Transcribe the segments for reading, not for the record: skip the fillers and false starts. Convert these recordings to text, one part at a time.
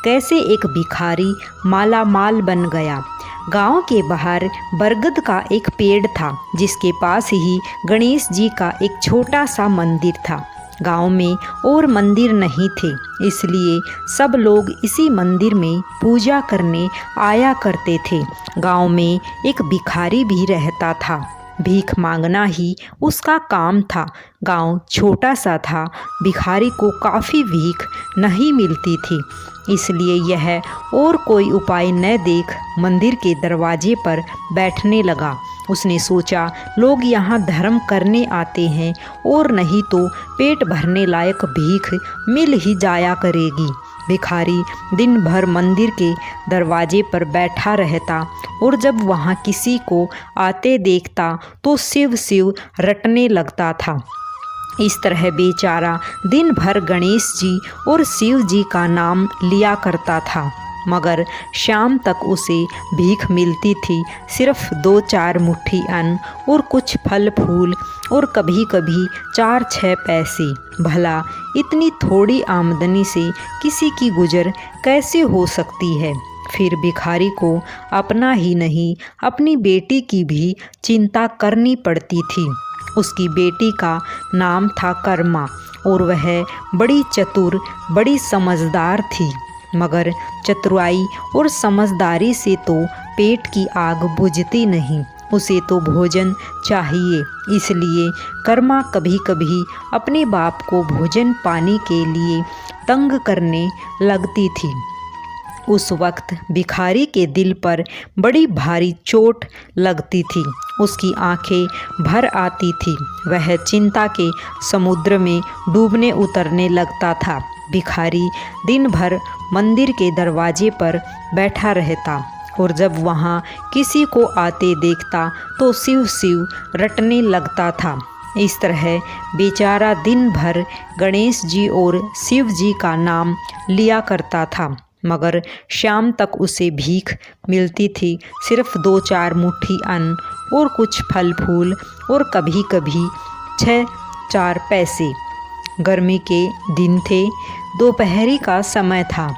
कैसे एक भिखारी माला माल बन गया। गांव के बाहर बरगद का एक पेड़ था, जिसके पास ही गणेश जी का एक छोटा सा मंदिर था। गांव में और मंदिर नहीं थे, इसलिए सब लोग इसी मंदिर में पूजा करने आया करते थे। गांव में एक भिखारी भी रहता था। भीख मांगना ही उसका काम था। गांव छोटा सा था, भिखारी को काफ़ी भीख नहीं मिलती थी, इसलिए यह और कोई उपाय न देख मंदिर के दरवाजे पर बैठने लगा। उसने सोचा, लोग यहाँ धर्म करने आते हैं और नहीं तो पेट भरने लायक भीख मिल ही जाया करेगी। भिखारी दिन भर मंदिर के दरवाजे पर बैठा रहता और जब वहाँ किसी को आते देखता तो शिव शिव रटने लगता था। इस तरह बेचारा दिन भर गणेश जी और शिव जी का नाम लिया करता था, मगर शाम तक उसे भीख मिलती थी सिर्फ 2-4 मुट्ठी अन्न और कुछ फल फूल और कभी कभी 4-6 पैसे। भला इतनी थोड़ी आमदनी से किसी की गुजर कैसे हो सकती है। फिर भिखारी को अपना ही नहीं, अपनी बेटी की भी चिंता करनी पड़ती थी। उसकी बेटी का नाम था कर्मा और वह बड़ी चतुर, बड़ी समझदार थी, मगर चतुराई और समझदारी से तो पेट की आग बुझती नहीं, उसे तो भोजन चाहिए। इसलिए कर्मा कभी कभी अपने बाप को भोजन पाने के लिए तंग करने लगती थी। उस वक्त भिखारी के दिल पर बड़ी भारी चोट लगती थी, उसकी आंखें भर आती थी, वह चिंता के समुद्र में डूबने उतरने लगता था। भिखारी दिन भर मंदिर के दरवाजे पर बैठा रहता और जब वहाँ किसी को आते देखता तो शिव शिव रटने लगता था। इस तरह बेचारा दिन भर गणेश जी और शिव जी का नाम लिया करता था, मगर शाम तक उसे भीख मिलती थी सिर्फ 2-4 मुट्ठी अन्न और कुछ फल फूल और कभी कभी 6-4 पैसे। गर्मी के दिन थे, दोपहरी का समय था।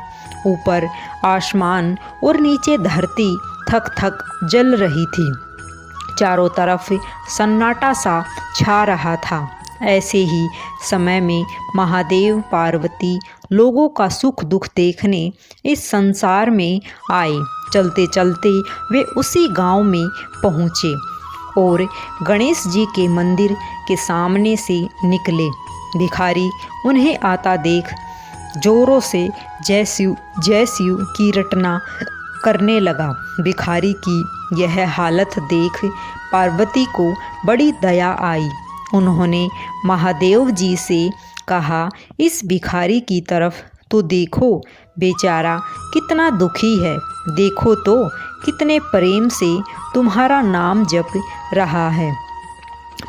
ऊपर आसमान और नीचे धरती थक थक जल रही थी। चारों तरफ सन्नाटा सा छा रहा था। ऐसे ही समय में महादेव पार्वती लोगों का सुख दुख देखने इस संसार में आए। चलते चलते वे उसी गांव में पहुँचे और गणेश जी के मंदिर के सामने से निकले। भिखारी उन्हें आता देख जोरों से जय शिव की रटना करने लगा। भिखारी की यह हालत देख पार्वती को बड़ी दया आई। उन्होंने महादेव जी से कहा, इस भिखारी की तरफ तो देखो, बेचारा कितना दुखी है। देखो तो कितने प्रेम से तुम्हारा नाम जप रहा है,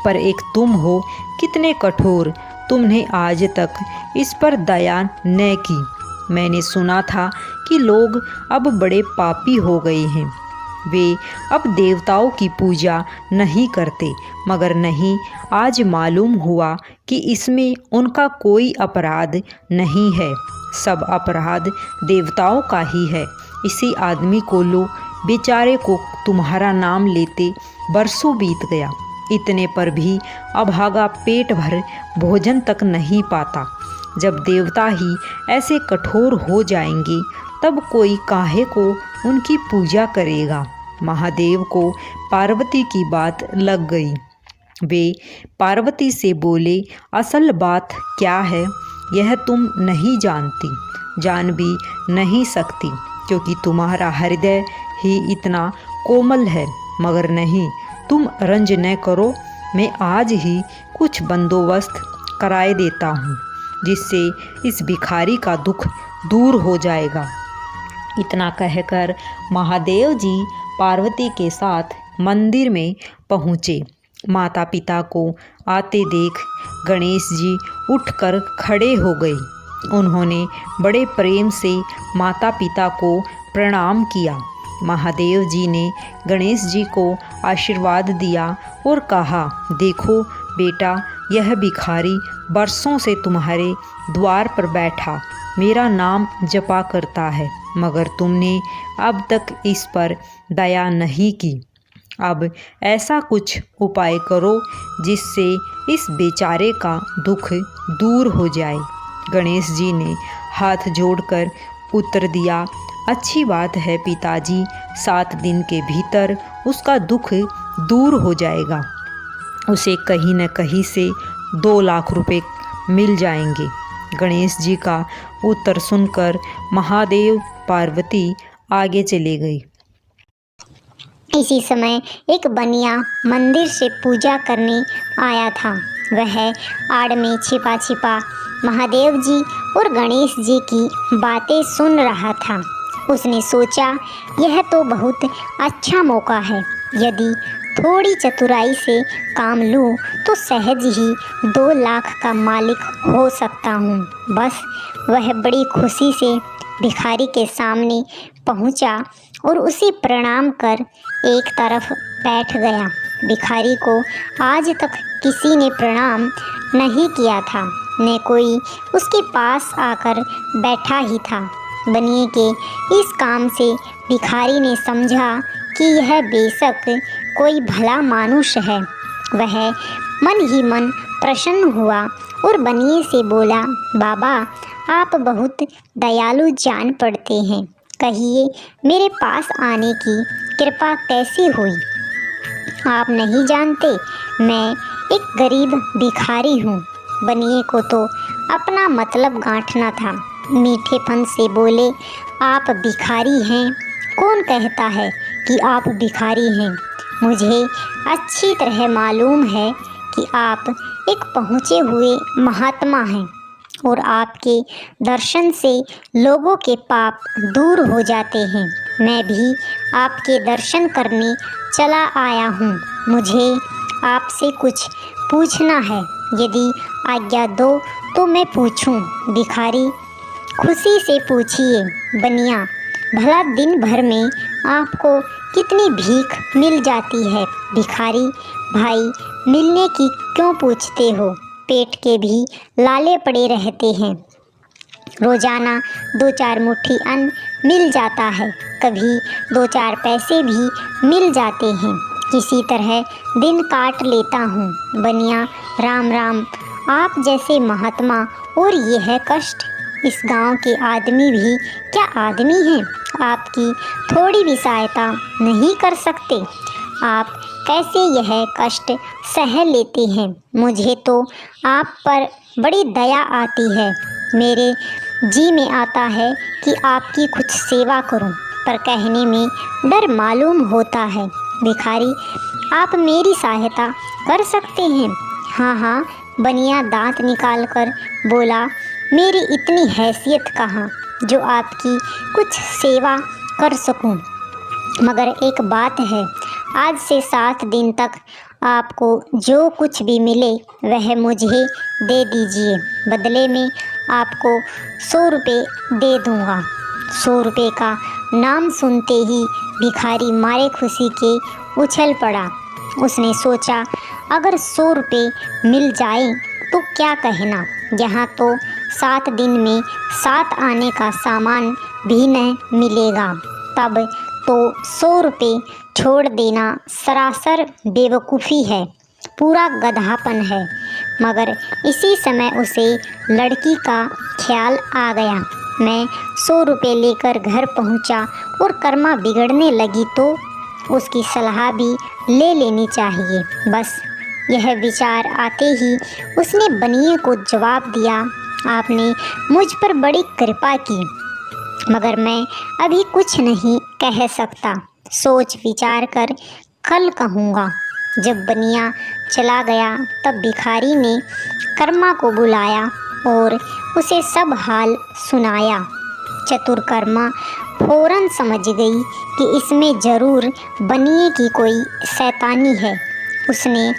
पर एक तुम हो कितने कठोर, तुमने आज तक इस पर दया न की। मैंने सुना था कि लोग अब बड़े पापी हो गए हैं, वे अब देवताओं की पूजा नहीं करते, मगर नहीं, आज मालूम हुआ कि इसमें उनका कोई अपराध नहीं है, सब अपराध देवताओं का ही है। इसी आदमी को लो, बेचारे को तुम्हारा नाम लेते बरसों बीत गया, इतने पर भी अभागा पेट भर भोजन तक नहीं पाता। जब देवता ही ऐसे कठोर हो जाएंगे तब कोई काहे को उनकी पूजा करेगा। महादेव को पार्वती की बात लग गई। वे पार्वती से बोले, असल बात क्या है यह तुम नहीं जानती, जान भी नहीं सकती, क्योंकि तुम्हारा हृदय ही इतना कोमल है। मगर नहीं, तुम रंज न करो, मैं आज ही कुछ बंदोबस्त कराए देता हूँ, जिससे इस भिखारी का दुख दूर हो जाएगा। इतना कहकर महादेव जी पार्वती के साथ मंदिर में पहुँचे। माता पिता को आते देख गणेश जी उठकर खड़े हो गए। उन्होंने बड़े प्रेम से माता पिता को प्रणाम किया। महादेव जी ने गणेश जी को आशीर्वाद दिया और कहा, देखो बेटा, यह भिखारी बरसों से तुम्हारे द्वार पर बैठा मेरा नाम जपा करता है, मगर तुमने अब तक इस पर दया नहीं की। अब ऐसा कुछ उपाय करो जिससे इस बेचारे का दुख दूर हो जाए। गणेश जी ने हाथ जोड़कर उत्तर दिया, अच्छी बात है पिताजी, 7 दिन के भीतर उसका दुख दूर हो जाएगा। उसे कहीं न कहीं से 2 लाख रुपए मिल जाएंगे। गणेश जी का उत्तर सुनकर महादेव पार्वती आगे चले गई। इसी समय एक बनिया मंदिर से पूजा करने आया था। वह आड़ में छिपा छिपा महादेव जी और गणेश जी की बातें सुन रहा था। उसने सोचा, यह तो बहुत अच्छा मौका है। यदि थोड़ी चतुराई से काम लूँ तो सहज ही 2 लाख का मालिक हो सकता हूँ। बस वह बड़ी खुशी से भिखारी के सामने पहुँचा और उसे प्रणाम कर एक तरफ बैठ गया। भिखारी को आज तक किसी ने प्रणाम नहीं किया था, न कोई उसके पास आकर बैठा ही था। बनिए के इस काम से भिखारी ने समझा कि यह बेशक कोई भला मानुष है। वह मन ही मन प्रसन्न हुआ और बनिए से बोला, बाबा आप बहुत दयालु जान पड़ते हैं, कहिए मेरे पास आने की कृपा कैसे हुई? आप नहीं जानते, मैं एक गरीब भिखारी हूँ। बनिए को तो अपना मतलब गांठना था। मीठेपन से बोले, आप भिखारी हैं? कौन कहता है कि आप भिखारी हैं? मुझे अच्छी तरह मालूम है कि आप एक पहुँचे हुए महात्मा हैं और आपके दर्शन से लोगों के पाप दूर हो जाते हैं। मैं भी आपके दर्शन करने चला आया हूँ। मुझे आपसे कुछ पूछना है, यदि आज्ञा दो तो मैं पूछूं। भिखारी खुशी से पूछिए बनिया, भला दिन भर में आपको कितनी भीख मिल जाती है? भिखारी भाई मिलने की क्यों पूछते हो? पेट के भी लाले पड़े रहते हैं। रोजाना 2-4 मुट्ठी अन्न मिल जाता है, कभी 2-4 पैसे भी मिल जाते हैं। किसी तरह दिन काट लेता हूँ। बनिया राम राम, आप जैसे महात्मा और यह कष्ट, इस गांव के आदमी भी क्या आदमी हैं? आपकी थोड़ी भी सहायता नहीं कर सकते? आप कैसे यह कष्ट सह लेते हैं? मुझे तो आप पर बड़ी दया आती है। मेरे जी में आता है कि आपकी कुछ सेवा करूं, पर कहने में डर मालूम होता है। भिखारी आप मेरी सहायता कर सकते हैं? हाँ हाँ, बनिया दांत निकाल कर बोला, मेरी इतनी हैसियत कहाँ जो आपकी कुछ सेवा कर सकूं। मगर एक बात है, आज से 7 दिन तक आपको जो कुछ भी मिले वह मुझे दे दीजिए। बदले में आपको 100 रुपये दे दूँगा। 100 रुपये का नाम सुनते ही भिखारी मारे खुशी के उछल पड़ा। उसने सोचा, अगर 100 रुपये मिल जाए तो क्या कहना, यहाँ तो 7 दिन में 7 आने का सामान भी न मिलेगा। तब तो 100 रुपये छोड़ देना सरासर बेवकूफ़ी है, पूरा गधापन है। मगर इसी समय उसे लड़की का ख्याल आ गया। मैं 100 रुपये लेकर घर पहुंचा और कर्मा बिगड़ने लगी तो उसकी सलाह भी ले लेनी चाहिए। बस यह विचार आते ही उसने बनिए को जवाब दिया, आपने मुझ पर बड़ी कृपा की, मगर मैं अभी कुछ नहीं कह सकता। सोच विचार कर कल कहूँगा। जब बनिया चला गया तब भिखारी ने कर्मा को बुलाया और उसे सब हाल सुनाया। चतुर कर्मा फौरन समझ गई कि इसमें ज़रूर बनिए की कोई शैतानी है। उसने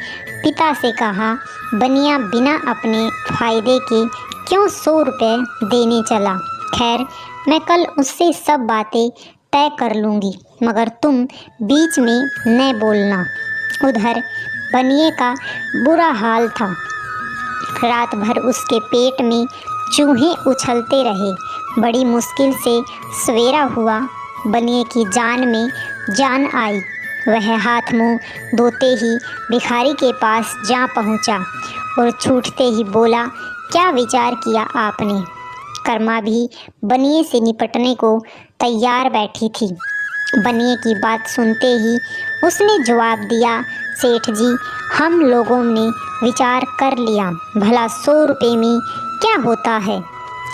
पिता से कहा, बनिया बिना अपने फ़ायदे के क्यों 100 रुपये देने चला? खैर, मैं कल उससे सब बातें तय कर लूँगी, मगर तुम बीच में न बोलना। उधर बनिए का बुरा हाल था। रात भर उसके पेट में चूहे उछलते रहे। बड़ी मुश्किल से सवेरा हुआ। बनिए की जान में जान आई। वह हाथ मुंह धोते ही भिखारी के पास जा पहुंचा और छूटते ही बोला, क्या विचार किया आपने? कर्मा भी बनिए से निपटने को तैयार बैठी थी। बनिए की बात सुनते ही उसने जवाब दिया, सेठ जी, हम लोगों ने विचार कर लिया। भला 100 रुपये में क्या होता है?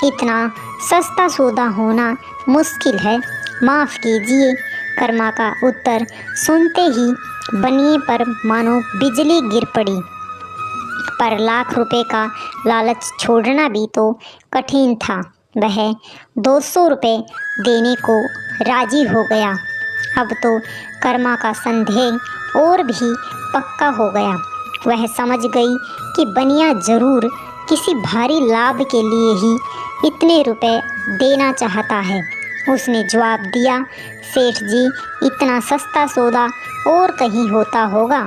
इतना सस्ता सौदा होना मुश्किल है, माफ़ कीजिए। कर्मा का उत्तर सुनते ही बनिए पर मानो बिजली गिर पड़ी। पर लाख रुपए का लालच छोड़ना भी तो कठिन था। वह 200 रुपये देने को राजी हो गया। अब तो कर्मा का संदेह और भी पक्का हो गया। वह समझ गई कि बनिया जरूर किसी भारी लाभ के लिए ही इतने रुपए देना चाहता है। उसने जवाब दिया, सेठ जी, इतना सस्ता सौदा और कहीं होता होगा।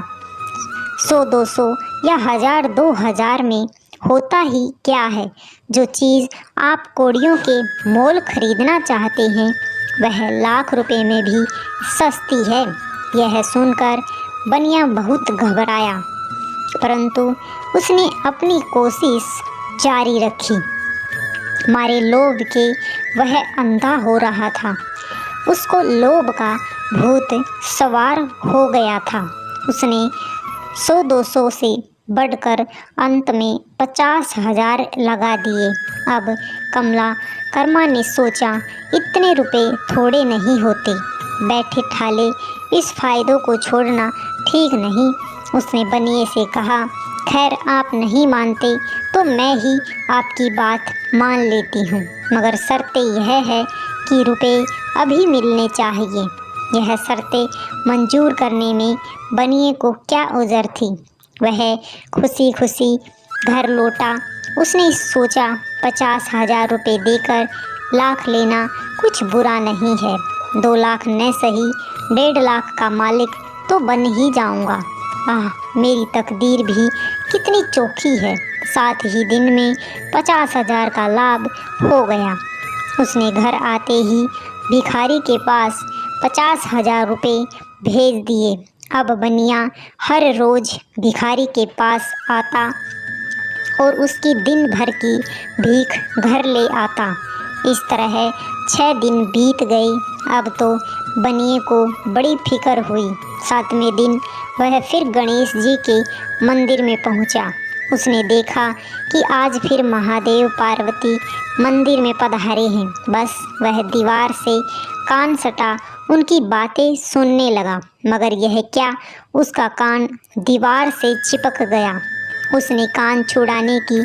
100-200 या 1000-2000 में होता ही क्या है? जो चीज़ आप कौड़ियों के मोल खरीदना चाहते हैं वह लाख रुपए में भी सस्ती है। यह सुनकर बनिया बहुत घबराया, परंतु उसने अपनी कोशिश जारी रखी। मारे लोभ के वह अंधा हो रहा था। उसको लोभ का भूत सवार हो गया था। उसने 100-200 से बढ़कर अंत में 50,000 लगा दिए। अब कर्मा ने सोचा, इतने रुपए थोड़े नहीं होते, बैठे ठाले इस फायदों को छोड़ना ठीक नहीं। उसने बनिए से कहा, खैर आप नहीं मानते तो मैं ही आपकी बात मान लेती हूँ, मगर शर्तें यह है कि रुपए अभी मिलने चाहिए। यह शर्तें मंजूर करने में बनिए को क्या उज़र थी। वह खुशी खुशी घर लौटा। उसने सोचा 50,000 रुपये देकर लाख लेना कुछ बुरा नहीं है। 2 लाख न सही 1.5 लाख का मालिक तो बन ही जाऊंगा। आह, मेरी तकदीर भी कितनी चोखी है। 7 ही दिन में 50,000 का लाभ हो गया। उसने घर आते ही भिखारी के पास 50,000 रुपये भेज दिए। अब बनिया हर रोज़ भिखारी के पास आता और उसकी दिन भर की भीख घर ले आता। इस तरह 6 दिन बीत गए। अब तो बनिए को बड़ी फिक्र हुई। 7वें दिन वह फिर गणेश जी के मंदिर में पहुंचा। उसने देखा कि आज फिर महादेव पार्वती मंदिर में पधारे हैं। बस वह दीवार से कान सटा उनकी बातें सुनने लगा, मगर यह क्या, उसका कान दीवार से चिपक गया। उसने कान छुड़ाने की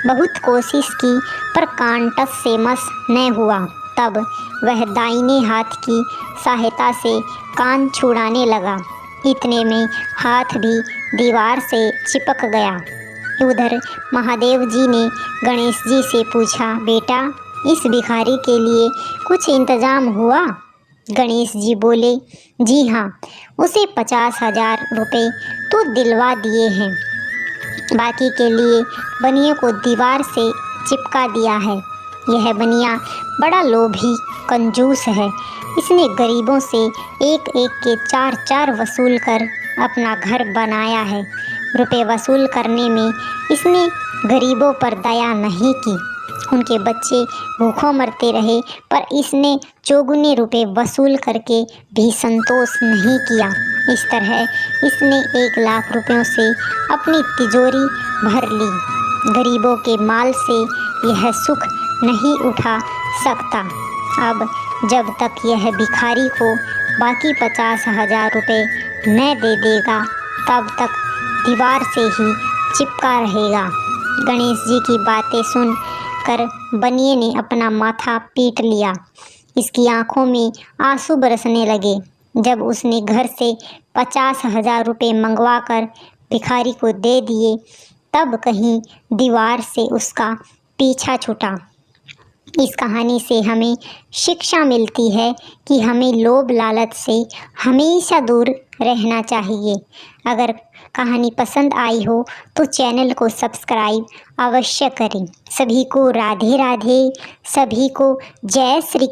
बहुत कोशिश की, पर कान टस से मस न हुआ। तब वह दाहिने हाथ की सहायता से कान छुड़ाने लगा। इतने में हाथ भी दीवार से चिपक गया। उधर महादेव जी ने गणेश जी से पूछा, बेटा, इस भिखारी के लिए कुछ इंतजाम हुआ? गणेश जी बोले, जी हाँ, उसे 50,000 रुपये तो दिलवा दिए हैं। बाकी के लिए बनिए को दीवार से चिपका दिया है। यह बनिया बड़ा लोभी कंजूस है। इसने गरीबों से एक एक के 4-4 वसूल कर अपना घर बनाया है। रुपए वसूल करने में इसने गरीबों पर दया नहीं की। उनके बच्चे भूखों मरते रहे, पर इसने चौगुने रुपए वसूल करके भी संतोष नहीं किया। इस तरह इसने 1 लाख रुपयों से अपनी तिजोरी भर ली। गरीबों के माल से यह सुख नहीं उठा सकता। अब जब तक यह भिखारी को बाकी 50,000 रुपये न दे देगा, तब तक दीवार से ही चिपका रहेगा। गणेश जी की बातें सुन कर बनिए ने अपना माथा पीट लिया। इसकी आंखों में आंसू बरसने लगे। जब उसने घर से 50,000 रुपये मंगवा कर भिखारी को दे दिए, तब कहीं दीवार से उसका पीछा छूटा। इस कहानी से हमें शिक्षा मिलती है कि हमें लोभ लालच से हमेशा दूर रहना चाहिए। अगर कहानी पसंद आई हो तो चैनल को सब्सक्राइब अवश्य करें। सभी को राधे राधे, सभी को जय श्री